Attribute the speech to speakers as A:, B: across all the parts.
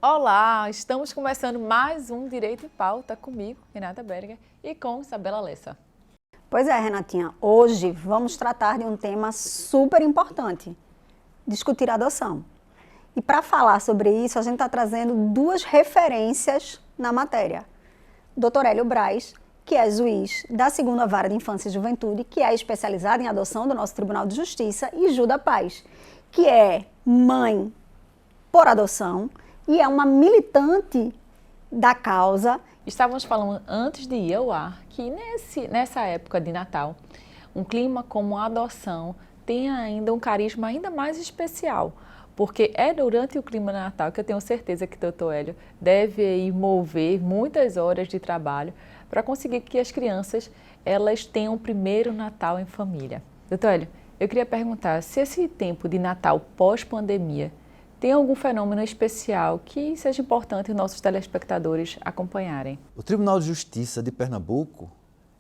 A: Olá, estamos começando mais um Direito em Pauta comigo, Renata Berger, e com Isabela Lessa.
B: Pois é, Renatinha, hoje vamos tratar de um tema super importante, discutir a adoção. E para falar sobre isso, a gente está trazendo duas referências na matéria. Dr. Hélio Braz, que é juiz da 2ª Vara de Infância e Juventude, que é especializado em adoção do nosso Tribunal de Justiça, e Juda Paz, que é mãe por adoção e é uma militante da causa.
A: Estávamos falando antes de ir ao ar que nessa época de Natal, um clima como a adoção tem ainda um carisma ainda mais especial, porque é durante o clima de Natal que eu tenho certeza que o Dr. Hélio deve aí mover muitas horas de trabalho para conseguir que as crianças elas tenham o primeiro Natal em família. Dr. Hélio, eu queria perguntar se esse tempo de Natal pós-pandemia tem algum fenômeno especial que seja importante os nossos telespectadores acompanharem?
C: O Tribunal de Justiça de Pernambuco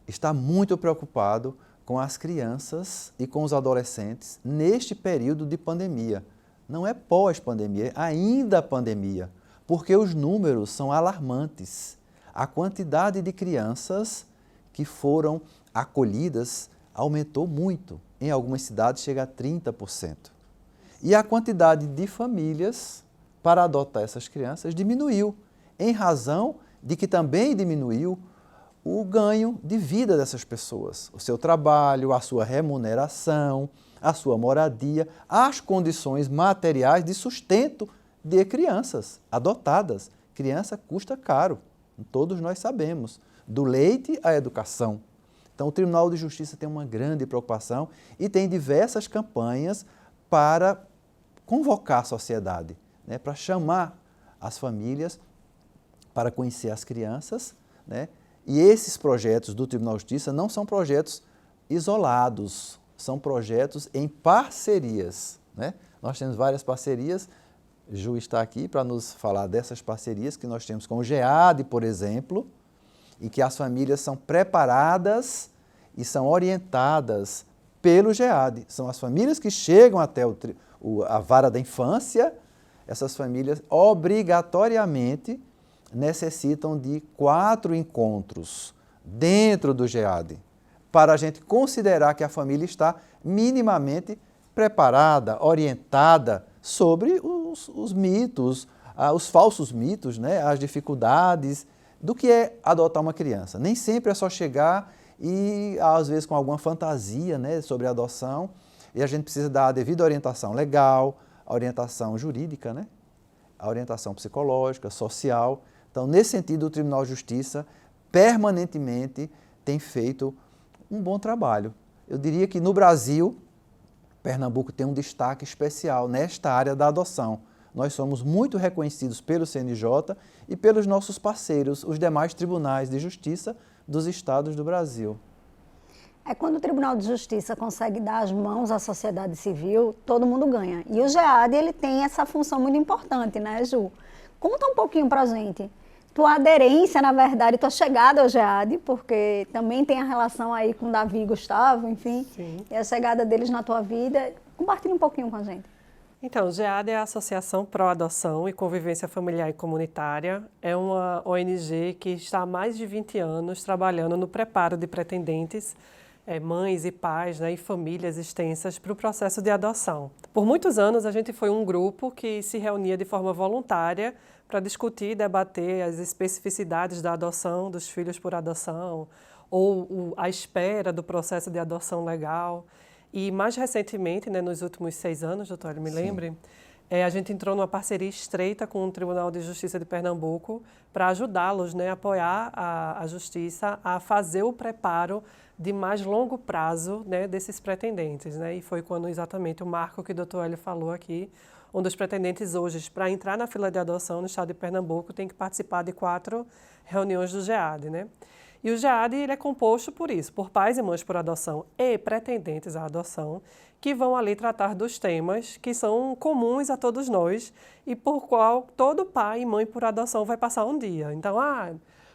C: está muito preocupado com as crianças e com os adolescentes neste período de pandemia. Não é pós-pandemia, é ainda pandemia, porque os números são alarmantes. A quantidade de crianças que foram acolhidas aumentou muito. Em algumas cidades chega a 30%. E a quantidade de famílias para adotar essas crianças diminuiu, em razão de que também diminuiu o ganho de vida dessas pessoas, o seu trabalho, a sua remuneração, a sua moradia, as condições materiais de sustento de crianças adotadas. Criança custa caro, todos nós sabemos, do leite à educação. Então o Tribunal de Justiça tem uma grande preocupação e tem diversas campanhas para convocar a sociedade, né, para chamar as famílias para conhecer as crianças, né, e esses projetos do Tribunal de Justiça não são projetos isolados, são projetos em parcerias, né? Nós temos várias parcerias, Ju está aqui para nos falar dessas parcerias que nós temos com o GEAD, por exemplo, e que as famílias são preparadas e são orientadas pelo GEAD. São as famílias que chegam até a vara da infância, essas famílias obrigatoriamente necessitam de 4 encontros dentro do GEAD, para a gente considerar que a família está minimamente preparada, orientada sobre os mitos, os falsos mitos, né, as dificuldades do que é adotar uma criança. Nem sempre é só chegar e, às vezes, com alguma fantasia, né, sobre a adoção, e a gente precisa dar a devida orientação legal, a orientação jurídica, né? A orientação psicológica, social. Então, nesse sentido, o Tribunal de Justiça permanentemente tem feito um bom trabalho. Eu diria que no Brasil, Pernambuco tem um destaque especial nesta área da adoção. Nós somos muito reconhecidos pelo CNJ e pelos nossos parceiros, os demais tribunais de justiça dos estados do Brasil.
B: É quando o Tribunal de Justiça consegue dar as mãos à sociedade civil, todo mundo ganha. E o GEAD, ele tem essa função muito importante, né, Ju? Conta um pouquinho pra gente. Tua aderência, na verdade, tua chegada ao GEAD, porque também tem a relação aí com Davi e Gustavo, enfim,
D: Sim.
B: E a chegada deles na tua vida. Compartilha um pouquinho com a gente.
D: Então, o GEAD é a Associação Pró-Adoção e Convivência Familiar e Comunitária. É uma ONG que está há mais de 20 anos trabalhando no preparo de pretendentes, mães e pais, né, e famílias extensas para o processo de adoção. Por muitos anos, a gente foi um grupo que se reunia de forma voluntária para discutir e debater as especificidades da adoção, dos filhos por adoção, ou a espera do processo de adoção legal. E mais recentemente, né, nos últimos 6 anos, doutor, me lembre, a gente entrou numa parceria estreita com o Tribunal de Justiça de Pernambuco para ajudá-los, né, apoiar a Justiça a fazer o preparo de mais longo prazo, né, desses pretendentes, né? E foi quando exatamente o marco que o doutor Hélio falou aqui, um dos pretendentes hoje, para entrar na fila de adoção no estado de Pernambuco, tem que participar de 4 reuniões do GEAD, né? E o GEAD, ele é composto por isso, por pais e mães por adoção e pretendentes à adoção, que vão ali tratar dos temas que são comuns a todos nós e por qual todo pai e mãe por adoção vai passar um dia. Então,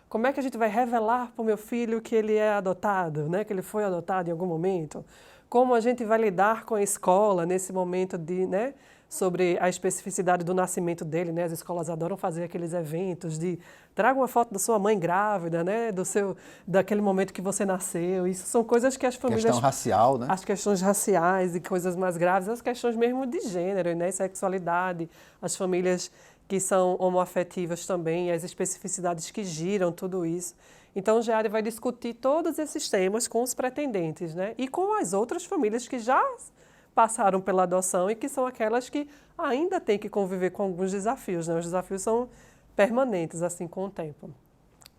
D: como é que a gente vai revelar para o meu filho que ele é adotado, né? Que ele foi adotado em algum momento? como a gente vai lidar com a escola nesse momento de, né, sobre a especificidade do nascimento dele, né? As escolas adoram fazer aqueles eventos de traga uma foto da sua mãe grávida, né? Daquele momento que você nasceu. Isso são coisas que as famílias...
C: Questão racial, né?
D: As questões raciais e coisas mais graves, as questões mesmo de gênero, né? Sexualidade, as famílias que são homoafetivas também, as especificidades que giram tudo isso. Então, o GEAD vai discutir todos esses temas com os pretendentes, né? E com as outras famílias que já passaram pela adoção e que são aquelas que ainda têm que conviver com alguns desafios, né? Os desafios são permanentes, assim, com o tempo.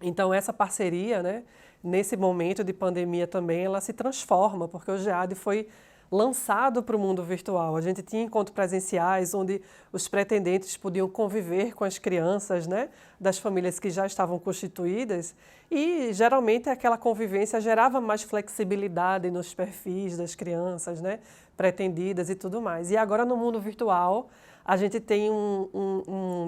D: Então, essa parceria, né, nesse momento de pandemia também, ela se transforma, porque o GEAD foi lançado para o mundo virtual. A gente tinha encontros presenciais onde os pretendentes podiam conviver com as crianças, né, das famílias que já estavam constituídas e, geralmente, aquela convivência gerava mais flexibilidade nos perfis das crianças, né, pretendidas e tudo mais. E agora, no mundo virtual, a gente tem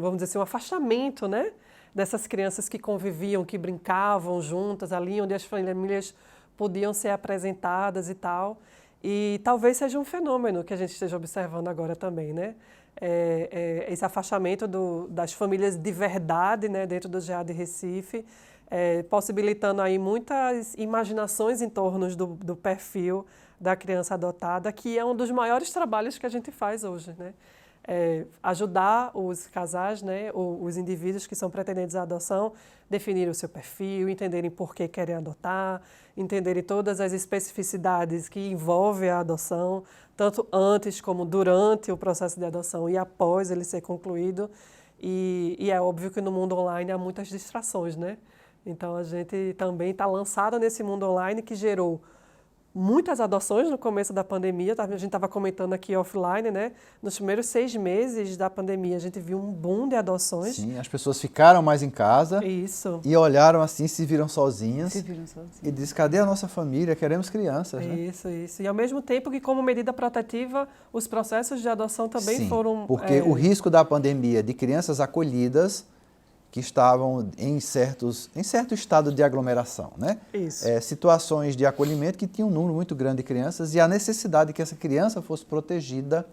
D: vamos dizer assim, um afastamento, né, dessas crianças que conviviam, que brincavam juntas ali, onde as famílias podiam ser apresentadas e tal. E talvez seja um fenômeno que a gente esteja observando agora também, né? Esse afastamento das famílias de verdade, né, dentro do GEAD Recife, possibilitando aí muitas imaginações em torno do perfil da criança adotada, que é um dos maiores trabalhos que a gente faz hoje, né? Ajudar os casais, né, os indivíduos que são pretendentes à adoção, definirem o seu perfil, entenderem por que querem adotar, entenderem todas as especificidades que envolvem a adoção, tanto antes como durante o processo de adoção e após ele ser concluído. E é óbvio que no mundo online há muitas distrações, né? Então, a gente também está lançado nesse mundo online que gerou muitas adoções no começo da pandemia. A gente estava comentando aqui offline, né? Nos primeiros 6 meses da pandemia, a gente viu um boom de adoções.
C: Sim, as pessoas ficaram mais em casa.
D: Isso.
C: E olharam assim, se viram sozinhas.
A: Se viram sozinhas.
C: E disse, cadê a nossa família? Queremos crianças, né?
D: Isso. E ao mesmo tempo que, como medida protetiva, os processos de adoção também
C: Sim,
D: foram...
C: porque o risco da pandemia de crianças acolhidas que estavam em certo estado de aglomeração, né?
D: Isso.
C: Situações de acolhimento que tinham um número muito grande de crianças e a necessidade de que essa criança fosse protegida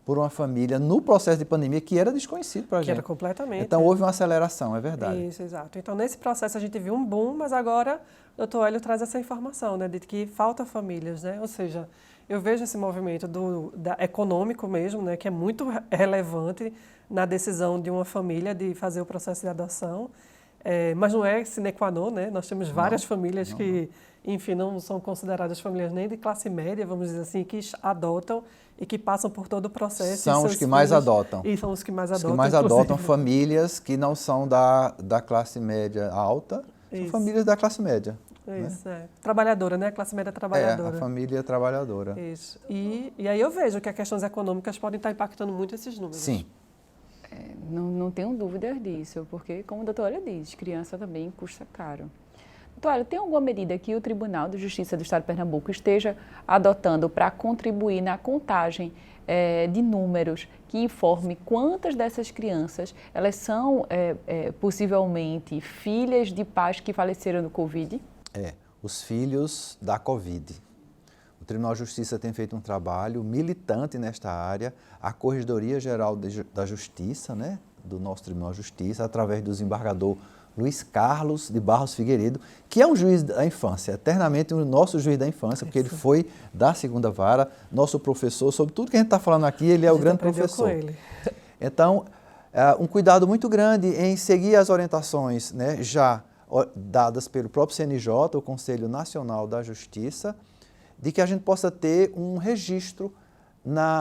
C: por uma família no processo de pandemia que era desconhecido para a gente.
D: Que era completamente.
C: Então, houve uma aceleração, é verdade.
D: Isso, exato. Então, nesse processo a gente viu um boom, mas agora o doutor Hélio traz essa informação, né, de que falta famílias, né? Ou seja, eu vejo esse movimento econômico mesmo, né, que é muito relevante na decisão de uma família de fazer o processo de adoção, mas não é sine qua non, né? Nós temos várias famílias que, enfim, não são consideradas famílias nem de classe média, vamos dizer assim, que adotam e que passam por todo o processo.
C: São os que mais adotam.
D: E são os que mais adotam.
C: Os que mais adotam famílias que não são da classe média alta, são famílias da classe média.
D: Isso, trabalhadora, né? A classe média trabalhadora.
C: A família trabalhadora.
D: Isso. E aí eu vejo que as questões econômicas podem estar impactando muito esses números.
C: Sim.
A: Não tenho dúvidas disso, porque, como a doutora diz, criança também custa caro. Doutora, tem alguma medida que o Tribunal de Justiça do Estado de Pernambuco esteja adotando para contribuir na contagem de números que informe quantas dessas crianças elas são possivelmente filhas de pais que faleceram do Covid?
C: Os filhos da Covid. O Tribunal de Justiça tem feito um trabalho militante nesta área. A Corregedoria Geral da Justiça, né, do nosso Tribunal de Justiça, através do desembargador Luiz Carlos de Barros Figueiredo, que é um juiz da infância, eternamente o nosso juiz da infância, porque ele foi da segunda vara, nosso professor, sobre tudo que a gente está falando aqui, ele é o grande professor.
D: Com ele.
C: Então, um cuidado muito grande em seguir as orientações, né, já dadas pelo próprio CNJ, o Conselho Nacional da Justiça, de que a gente possa ter um registro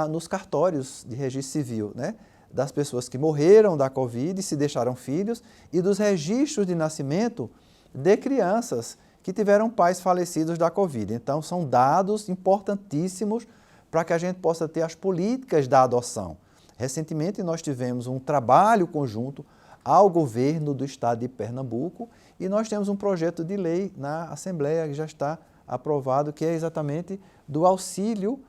C: nos cartórios de registro civil, né? Das pessoas que morreram da Covid e se deixaram filhos e dos registros de nascimento de crianças que tiveram pais falecidos da Covid. Então, são dados importantíssimos para que a gente possa ter as políticas da adoção. Recentemente, nós tivemos um trabalho conjunto ao governo do estado de Pernambuco e nós temos um projeto de lei na Assembleia que já está aprovado, que é exatamente do auxílio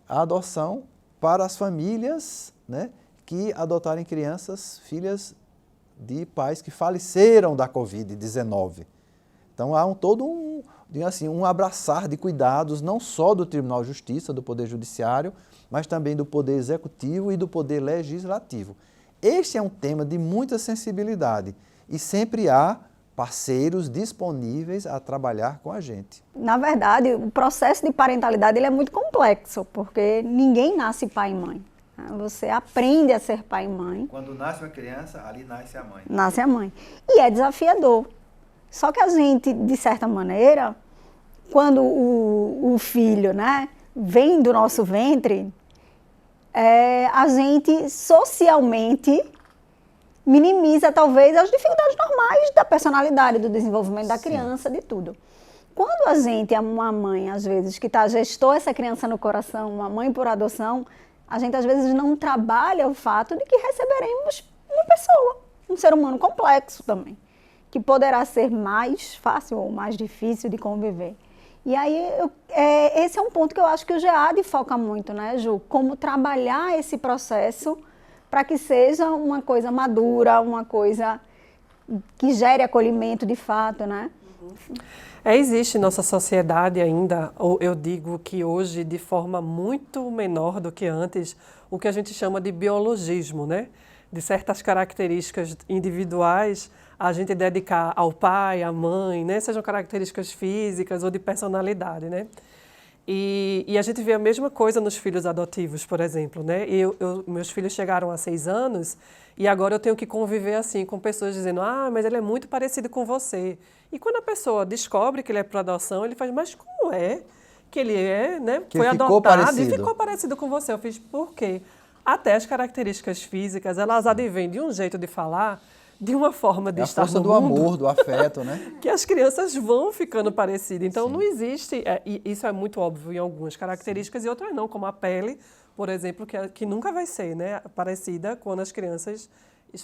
C: à adoção para as famílias, né, que adotarem crianças, filhas de pais que faleceram da Covid-19. Então, há todo assim, um abraçar de cuidados, não só do Tribunal de Justiça, do Poder Judiciário, mas também do Poder Executivo e do Poder Legislativo. Este é um tema de muita sensibilidade e sempre há parceiros disponíveis a trabalhar com a gente.
B: Na verdade, o processo de parentalidade ele é muito complexo, porque ninguém nasce pai e mãe. Você aprende a ser pai e mãe.
C: Quando nasce uma criança, ali nasce a mãe.
B: Nasce a mãe. E é desafiador. Só que a gente, de certa maneira, quando o filho, né, vem do nosso ventre, a gente socialmente minimiza talvez as dificuldades normais da personalidade, do desenvolvimento da criança, de tudo. Quando a gente é uma mãe, às vezes, que gestou essa criança no coração, uma mãe por adoção, a gente às vezes não trabalha o fato de que receberemos uma pessoa, um ser humano complexo também, que poderá ser mais fácil ou mais difícil de conviver. E aí, esse é um ponto que eu acho que o GEAD foca muito, né, Ju? Como trabalhar esse processo para que seja uma coisa madura, uma coisa que gere acolhimento de fato, né?
D: Existe em nossa sociedade ainda, ou eu digo que hoje de forma muito menor do que antes, o que a gente chama de biologismo, né? De certas características individuais a gente dedicar ao pai, à mãe, né? Sejam características físicas ou de personalidade, né? E a gente vê a mesma coisa nos filhos adotivos, por exemplo, né? Meus filhos chegaram a 6 anos e agora eu tenho que conviver assim com pessoas dizendo, mas ele é muito parecido com você. E quando a pessoa descobre que ele é por adoção, ele faz, mas como é que ele é, né?
C: Que
D: foi
C: ficou
D: adotado
C: parecido.
D: E ficou parecido com você. Eu fiz, por quê? Até as características físicas, elas advêm de um jeito de falar, de uma forma de estar no mundo.
C: É a força do amor, do afeto, né?
D: Que as crianças vão ficando parecidas. Então, não existe, e isso é muito óbvio em algumas características e outras não, como a pele, por exemplo, que nunca vai ser, né, parecida quando as crianças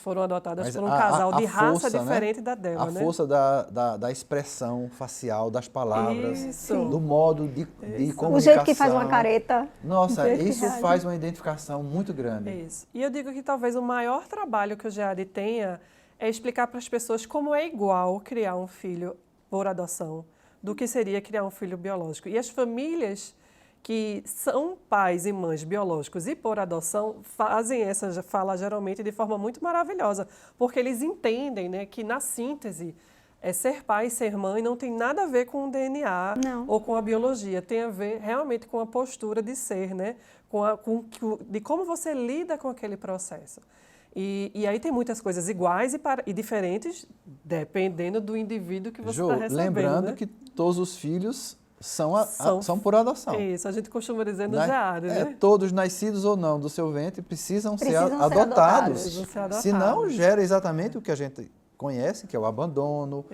D: foram adotadas por um casal de raça diferente, né, da dela.
C: A força da expressão facial, das palavras,
D: Isso.
C: do modo de comunicação.
B: O jeito que faz uma careta.
C: Nossa, isso faz uma identificação muito grande.
D: Isso. E eu digo que talvez o maior trabalho que o GEAD tenha é explicar para as pessoas como é igual criar um filho por adoção do que seria criar um filho biológico. E as famílias que são pais e mães biológicos e por adoção fazem essa fala geralmente de forma muito maravilhosa, porque eles entendem, né, que na síntese ser pai e ser mãe não tem nada a ver com o DNA ou com a biologia, tem a ver realmente com a postura de ser, né, de como você lida com aquele processo. E aí tem muitas coisas iguais e diferentes, dependendo do indivíduo que você está recebendo.
C: Lembrando, né, que todos os filhos são por adoção.
D: Isso, a gente costuma dizer no GEAD, né?
C: Todos nascidos ou não do seu ventre precisam ser adotados. Senão gera exatamente o que a gente conhece, que é o abandono,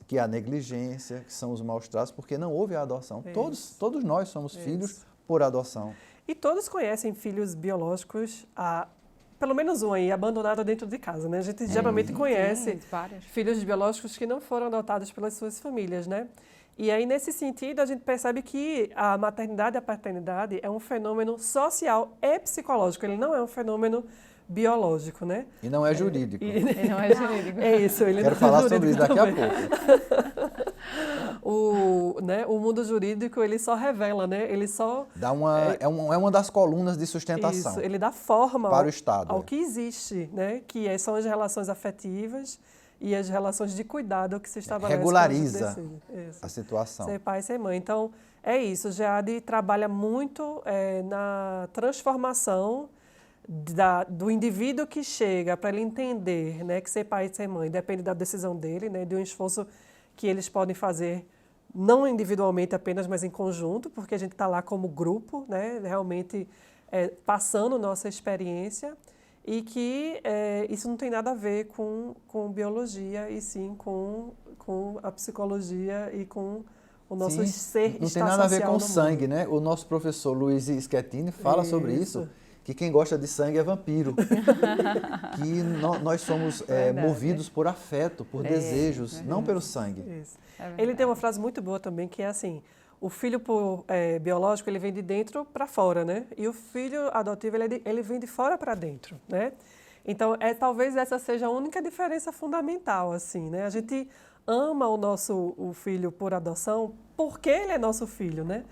C: que é a negligência, que são os maus tratos, porque não houve a adoção. Todos nós somos filhos por adoção.
D: E todos conhecem filhos biológicos, pelo menos um aí, abandonado dentro de casa, né? A gente geralmente conhece filhos biológicos que não foram adotados pelas suas famílias, né? E aí, nesse sentido, a gente percebe que a maternidade e a paternidade é um fenômeno social e psicológico. Ele não é um fenômeno biológico, né?
C: E não é jurídico.
A: E não é jurídico.
D: É isso. Ele
C: Quero
D: não
C: falar
D: é
C: sobre isso daqui
D: também.
C: a pouco.
D: O mundo jurídico, ele só revela, né? Ele só...
C: É uma das colunas de sustentação.
D: Isso, ele dá forma
C: para o Estado,
D: ao que existe, né? Que são as relações afetivas e as relações de cuidado que se estabelecem.
C: Regulariza a situação.
D: Ser pai e ser mãe. Então, é isso. O GEAD trabalha muito na transformação do indivíduo que chega para ele entender, né, que ser pai e ser mãe depende da decisão dele, né, de um esforço que eles podem fazer não individualmente apenas, mas em conjunto, porque a gente está lá como grupo, né, realmente passando nossa experiência. E que isso não tem nada a ver com biologia, e sim com a psicologia e com o nosso ser
C: não tem nada a ver com sangue, né? O nosso professor Luiz Schettini fala sobre isso, que quem gosta de sangue é vampiro. Que nós somos movidos por afeto, por desejos, não pelo sangue.
D: Isso. Ele tem uma frase muito boa também, que é assim: o filho biológico, ele vem de dentro para fora, né? E o filho adotivo, ele vem de fora para dentro, né? Então, talvez essa seja a única diferença fundamental, assim, né? A gente ama o filho por adoção porque ele é nosso filho, né?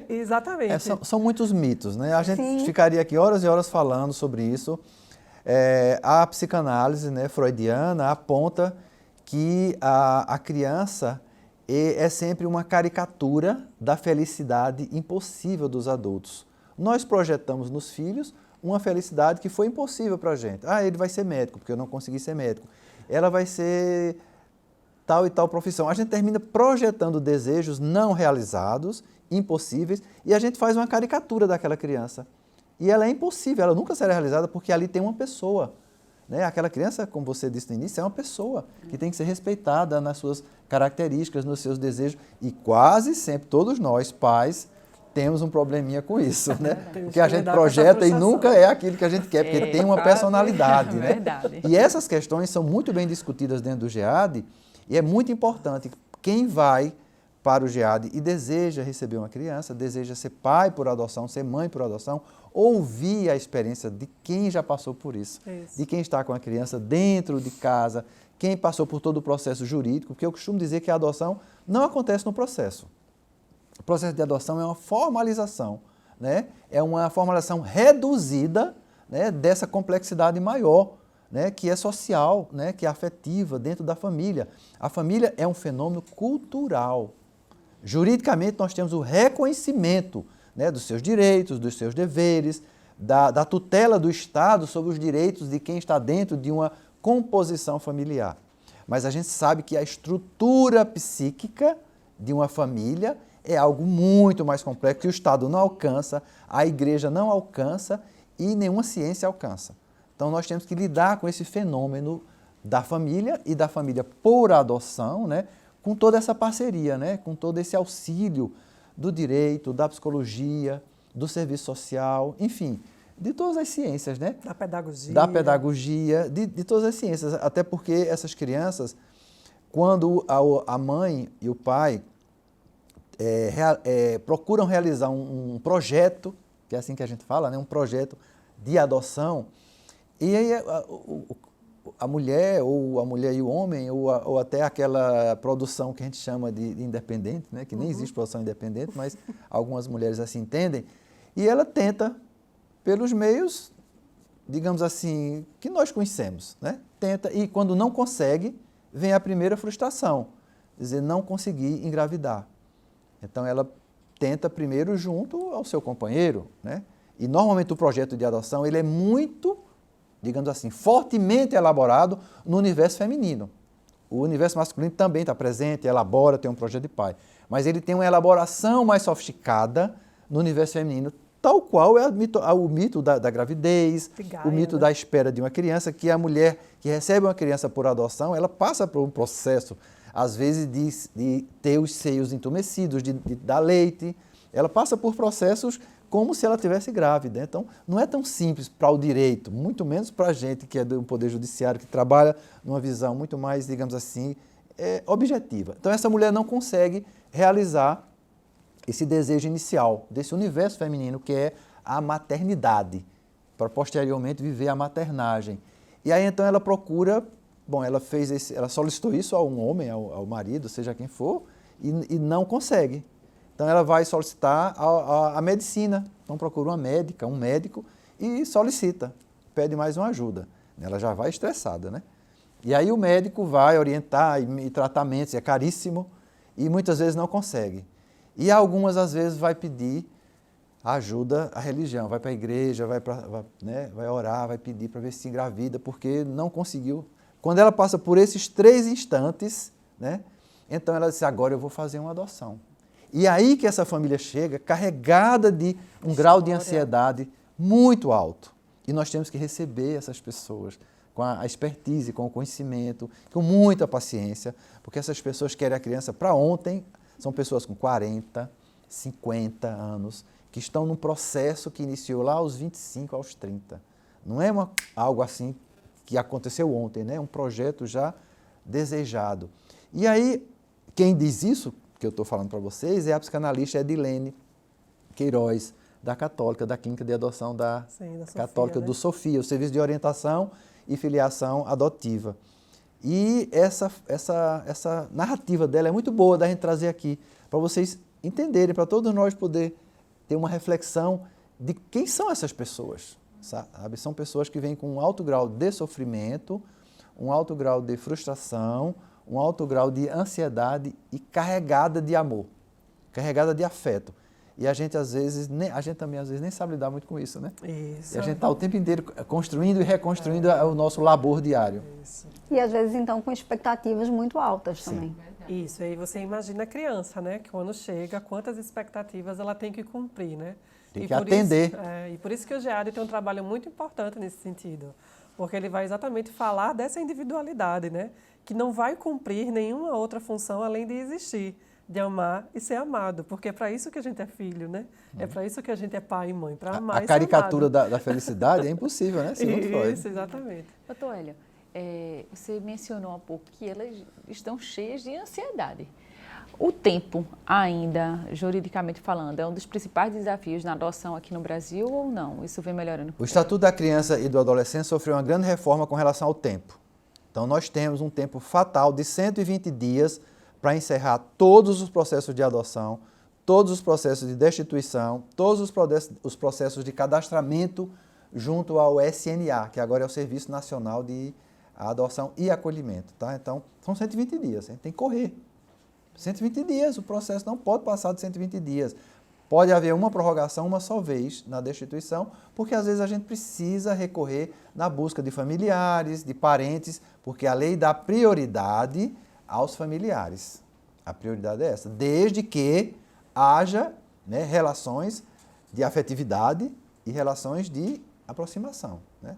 D: Exatamente.
C: São muitos mitos, né? A gente
B: Sim.
C: ficaria aqui horas e horas falando sobre isso. A psicanálise, né, freudiana aponta que a criança é sempre uma caricatura da felicidade impossível dos adultos. Nós projetamos nos filhos uma felicidade que foi impossível para a gente. Ele vai ser médico, porque eu não consegui ser médico. Ela vai ser tal e tal profissão. A gente termina projetando desejos não realizados, impossíveis, e a gente faz uma caricatura daquela criança. E ela é impossível, ela nunca será realizada porque ali tem uma pessoa. Né? Aquela criança, como você disse no início, é uma pessoa que tem que ser respeitada nas suas características, nos seus desejos. E quase sempre, todos nós, pais, temos um probleminha com isso, né? Porque a gente projeta e nunca é aquilo que a gente quer, porque tem uma personalidade, né?
A: Verdade.
C: E essas questões são muito bem discutidas dentro do GEAD e é muito importante quem vai para o GEAD e deseja receber uma criança, deseja ser pai por adoção, ser mãe por adoção, ouvir a experiência de quem já passou por isso, de quem está com a criança dentro de casa, quem passou por todo o processo jurídico, porque eu costumo dizer que a adoção não acontece no processo. O processo de adoção é uma formalização, né? É uma formalização reduzida, né, dessa complexidade maior, né, que é social, né, que é afetiva dentro da família. A família é um fenômeno cultural. Juridicamente, nós temos o reconhecimento, né, dos seus direitos, dos seus deveres, da tutela do Estado sobre os direitos de quem está dentro de uma composição familiar. Mas a gente sabe que a estrutura psíquica de uma família é algo muito mais complexo que o Estado não alcança, a igreja não alcança e nenhuma ciência alcança. Então nós temos que lidar com esse fenômeno da família e da família por adoção, né, com toda essa parceria, né, com todo esse auxílio do direito, da psicologia, do serviço social, enfim, de todas as ciências, né?
D: Da pedagogia.
C: Da pedagogia, de todas as ciências, até porque essas crianças, quando a mãe e o pai procuram realizar um projeto, que é assim que a gente fala, né? Um projeto de adoção, e aí a mulher e o homem, ou até aquela produção que a gente chama de independente, né? Que nem existe produção independente, mas algumas mulheres assim entendem, e ela tenta, pelos meios, digamos assim, que nós conhecemos, né? Tenta, e quando não consegue, vem a primeira frustração, quer dizer, não conseguir engravidar. Então, ela tenta primeiro junto ao seu companheiro, né? E, normalmente, o projeto de adoção, ele é muito, digamos assim, fortemente elaborado no universo feminino. O universo masculino também está presente, elabora, tem um projeto de pai. Mas ele tem uma elaboração mais sofisticada no universo feminino, tal qual é o mito da gravidez, o mito da espera de uma criança, que a mulher que recebe uma criança por adoção, ela passa por um processo, às vezes, de ter os seios entumecidos, de dar leite. Ela passa por processos como se ela estivesse grávida. Então, não é tão simples para o direito, muito menos para a gente que é do Poder Judiciário, que trabalha numa visão muito mais, digamos assim, objetiva. Então, essa mulher não consegue realizar esse desejo inicial desse universo feminino que é a maternidade, para posteriormente viver a maternagem. E aí, então, ela procura, ela solicitou isso a um homem, ao marido, seja quem for, e não consegue. Então, ela vai solicitar a medicina. Então, procura uma médica, um médico e solicita, pede mais uma ajuda. Ela já vai estressada, né? E aí o médico vai orientar e tratamentos, é caríssimo, e muitas vezes não consegue. E algumas, às vezes, vai pedir ajuda à religião, vai para a igreja, vai orar, vai pedir para ver se engravida, porque não conseguiu. Quando ela passa por esses 3 instantes, né, então ela diz, agora eu vou fazer uma adoção. E aí que essa família chega carregada de um grau de ansiedade muito alto. E nós temos que receber essas pessoas com a expertise, com o conhecimento, com muita paciência, porque essas pessoas querem a criança para ontem. São pessoas com 40, 50 anos, que estão num processo que iniciou lá aos 25, aos 30. Não é algo assim que aconteceu ontem, né? É um projeto já desejado. E aí, quem diz isso, que eu estou falando para vocês, é a psicanalista Edilene Queiroz, da Católica, da Clínica de Adoção da Católica, né? Do Sofia, o Serviço de Orientação e Filiação Adotiva. E essa narrativa dela é muito boa da gente trazer aqui, para vocês entenderem, para todos nós poder ter uma reflexão de quem são essas pessoas, sabe? São pessoas que vêm com um alto grau de sofrimento, um alto grau de frustração, um alto grau de ansiedade e carregada de amor, carregada de afeto. E a gente também às vezes nem sabe lidar muito com isso, né?
D: Isso.
C: E a gente está o tempo inteiro construindo e reconstruindo o nosso labor diário.
D: Isso.
B: E às vezes, então, com expectativas muito altas também.
D: Isso, aí você imagina a criança, né? Que quando chega, quantas expectativas ela tem que cumprir, né?
C: Tem que atender.
D: Isso, e por isso que o GEAD tem um trabalho muito importante nesse sentido, porque ele vai exatamente falar dessa individualidade, né? Que não vai cumprir nenhuma outra função além de existir, de amar e ser amado, porque é para isso que a gente é filho, né? É para isso que a gente é pai e mãe, para amar e ser
C: A caricatura
D: amado.
C: da felicidade é impossível, né? Segundo Freud.
D: Isso, exatamente.
A: Doutor Hélio, você mencionou há pouco que elas estão cheias de ansiedade. O tempo, ainda, juridicamente falando, é um dos principais desafios na adoção aqui no Brasil ou não? Isso vem melhorando?
C: O Estatuto da Criança e do Adolescente sofreu uma grande reforma com relação ao tempo. Então, nós temos um tempo fatal de 120 dias para encerrar todos os processos de adoção, todos os processos de destituição, todos os processos de cadastramento junto ao SNA, que agora é o Serviço Nacional de Adoção e Acolhimento. Tá? Então, são 120 dias, a gente tem que correr. 120 dias, o processo não pode passar de 120 dias. Pode haver uma prorrogação uma só vez na destituição, porque às vezes a gente precisa recorrer na busca de familiares, de parentes, porque a lei dá prioridade aos familiares. A prioridade é essa, desde que haja, né, relações de afetividade e relações de aproximação. Né?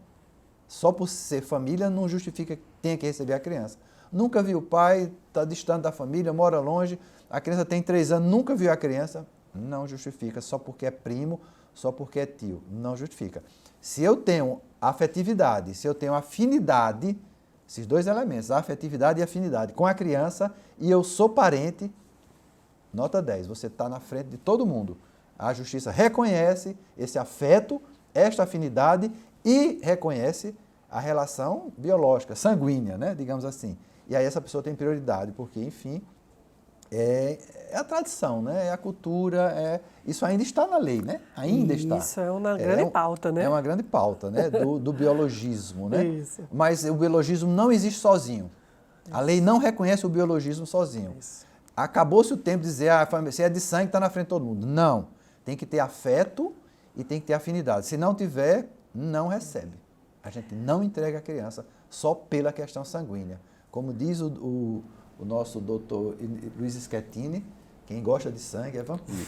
C: Só por ser família não justifica que tenha que receber a criança. Nunca viu o pai, está distante da família, mora longe, a criança tem 3 anos, nunca viu a criança, não justifica, só porque é primo, só porque é tio, não justifica. Se eu tenho afetividade, se eu tenho afinidade, esses dois elementos, a afetividade e a afinidade com a criança, e eu sou parente, nota 10, você está na frente de todo mundo. A justiça reconhece esse afeto, esta afinidade e reconhece a relação biológica, sanguínea, né, digamos assim. E aí essa pessoa tem prioridade, porque, enfim, é a tradição, né? É a cultura, isso ainda está na lei, né? Ainda está.
D: Isso é uma grande pauta, né?
C: É uma grande pauta, né? Do biologismo, né?
D: Isso.
C: Mas o biologismo não existe sozinho. A lei não reconhece o biologismo sozinho.
D: Isso. Acabou-se
C: o tempo de dizer, se é de sangue, está na frente de todo mundo. Não. Tem que ter afeto e tem que ter afinidade. Se não tiver, não recebe. A gente não entrega a criança só pela questão sanguínea. Como diz o nosso doutor Luiz Schettini, quem gosta de sangue é vampiro.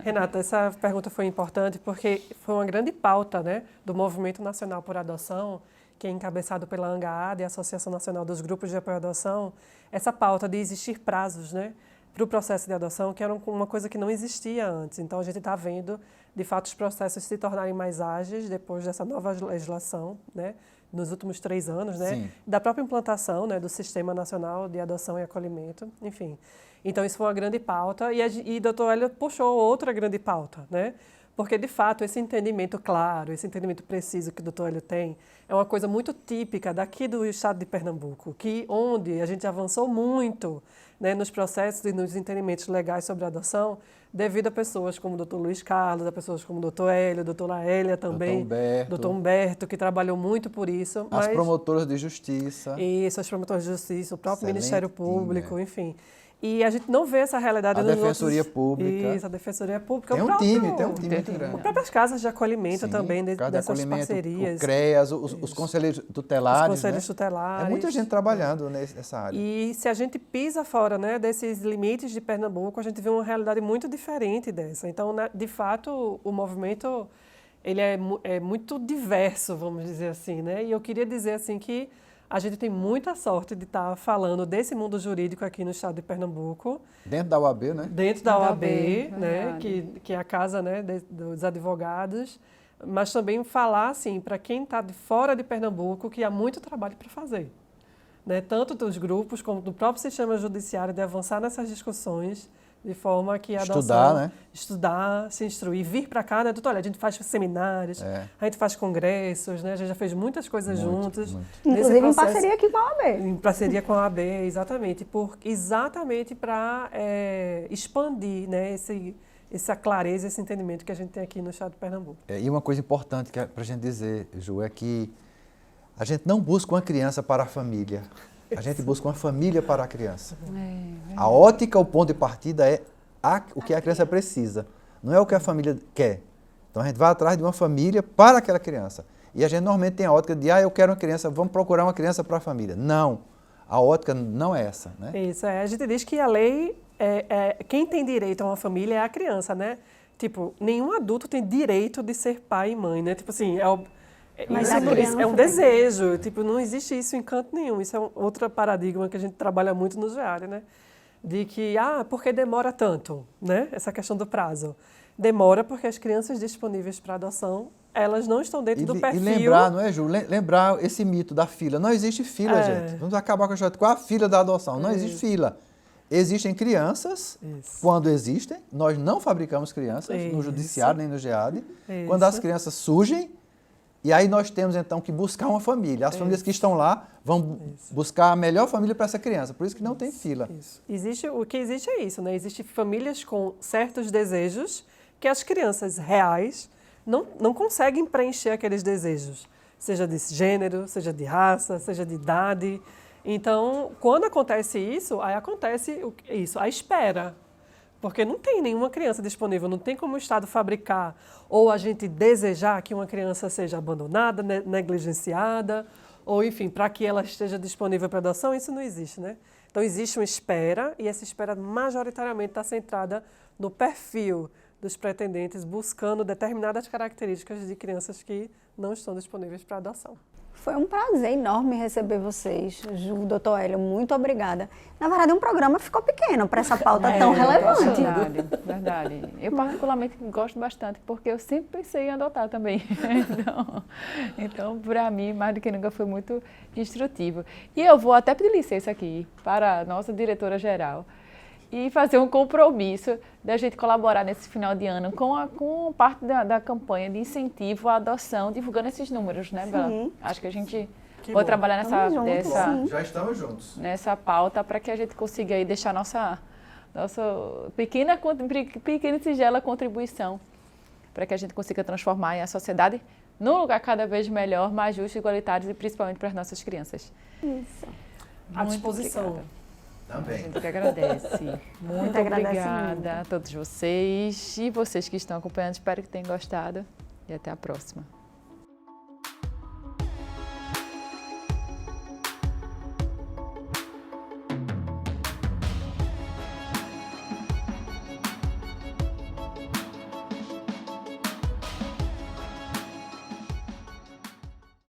D: Renata, essa pergunta foi importante porque foi uma grande pauta, né, do Movimento Nacional por Adoção, que é encabeçado pela ANGAAD, a Associação Nacional dos Grupos de Apoio à Adoção, essa pauta de existir prazos, né, para o processo de adoção, que era uma coisa que não existia antes. Então, a gente está vendo, de fato, os processos se tornarem mais ágeis depois dessa nova legislação, né, nos últimos 3 anos, né,
C: Sim.
D: da própria implantação, né, do Sistema Nacional de Adoção e Acolhimento, enfim. Então, isso foi uma grande pauta e doutor Hélio puxou outra grande pauta, né, porque, de fato, esse entendimento claro, esse entendimento preciso que o doutor Hélio tem, é uma coisa muito típica daqui do estado de Pernambuco, onde a gente avançou muito, né, nos processos e nos entendimentos legais sobre a adoção, devido a pessoas como o doutor Luiz Carlos, a pessoas como o doutor Hélio, a doutora Hélia também, doutor Humberto, que trabalhou muito por isso.
C: As promotoras de justiça.
D: Isso, as promotoras de justiça, o próprio
C: Excelente
D: Ministério Público,
C: time,
D: enfim. E a gente não vê essa realidade
C: A
D: nos
C: Defensoria Pública.
D: Isso, a Defensoria Pública.
C: Tem um time muito grande.
D: As próprias casas de acolhimento
C: Sim,
D: também,
C: casa de
D: dessas
C: acolhimento,
D: parcerias.
C: O CREAS, os conselheiros tutelares.
D: Os conselheiros
C: né?
D: tutelares.
C: É muita gente trabalhando nessa área.
D: E se a gente pisa fora, né, desses limites de Pernambuco, a gente vê uma realidade muito diferente dessa. Então, de fato, o movimento ele é muito diverso, vamos dizer assim, né? E eu queria dizer assim que a gente tem muita sorte de estar falando desse mundo jurídico aqui no estado de Pernambuco.
C: Dentro da UAB, né?
D: Dentro da OAB, né,
A: verdade.
D: que é a casa, né, dos advogados, mas também falar assim para quem está de fora de Pernambuco que há muito trabalho para fazer, né, tanto dos grupos como do próprio sistema judiciário de avançar nessas discussões, de forma que a adoção...
C: Estudar, né?
D: Estudar, se instruir, vir para cá, né, doutor? Olha, a gente faz seminários, a gente faz congressos, né? A gente já fez muitas coisas juntos.
C: Muito.
B: Inclusive em parceria aqui com a OAB.
D: Em parceria com a OAB, exatamente. Exatamente para expandir, né, essa clareza, esse entendimento que a gente tem aqui no estado de Pernambuco.
C: E uma coisa importante que é para a gente dizer, Ju, é que a gente não busca uma criança para a família. A gente busca uma família para a criança. A ótica, o ponto de partida é o que a criança precisa, não é o que a família quer. Então a gente vai atrás de uma família para aquela criança. E a gente normalmente tem a ótica de, eu quero uma criança, vamos procurar uma criança para a família. Não, a ótica não é essa, né?
D: Isso, a gente diz que a lei, quem tem direito a uma família é a criança, né? Tipo, nenhum adulto tem direito de ser pai e mãe, né? Tipo assim,
B: Mas
D: isso
B: a criança
D: é um desejo, tipo, não existe isso em canto nenhum. Isso é outro paradigma que a gente trabalha muito no GEAD, né? De que, por que demora tanto, né? Essa questão do prazo. Demora porque as crianças disponíveis para adoção, elas não estão dentro do perfil.
C: E lembrar, não é, Ju? Lembrar esse mito da fila. Não existe fila, gente. Vamos acabar com a história. Qual a fila da adoção? Não existe fila. Existem crianças, quando existem, nós não fabricamos crianças no judiciário nem no GEAD. Quando as crianças surgem, e aí nós temos então que buscar uma família. As famílias que estão lá vão buscar a melhor família para essa criança. Por isso que não tem fila.
D: O que existe é isso, né? Existem famílias com certos desejos que as crianças reais não conseguem preencher aqueles desejos. Seja de gênero, seja de raça, seja de idade. Então, quando acontece isso, aí acontece a espera. Porque não tem nenhuma criança disponível, não tem como o Estado fabricar ou a gente desejar que uma criança seja abandonada, negligenciada, ou enfim, para que ela esteja disponível para adoção, isso não existe, né? Então existe uma espera e essa espera majoritariamente está centrada no perfil dos pretendentes buscando determinadas características de crianças que não estão disponíveis para adoção.
B: Foi um prazer enorme receber vocês, Ju, doutor Hélio, muito obrigada. Na verdade, um programa ficou pequeno para essa pauta tão relevante.
A: Verdade. Eu particularmente gosto bastante, porque eu sempre pensei em adotar também. Então para mim, mais do que nunca, foi muito instrutivo. E eu vou até pedir licença aqui para a nossa diretora-geral e fazer um compromisso da gente colaborar nesse final de ano com parte da campanha de incentivo à adoção, divulgando esses números, né, Bela?
B: Sim.
A: Acho que a gente vai trabalhar
C: Já estamos juntos.
A: Nessa pauta para que a gente consiga aí deixar nossa pequena e singela contribuição para que a gente consiga transformar a sociedade num lugar cada vez melhor, mais justo, igualitário e principalmente para as nossas crianças.
B: Isso.
D: À disposição.
A: Obrigada.
C: Também.
A: A gente que agradece. Muito obrigada a todos vocês e vocês que estão acompanhando. Espero que tenham gostado e até a próxima.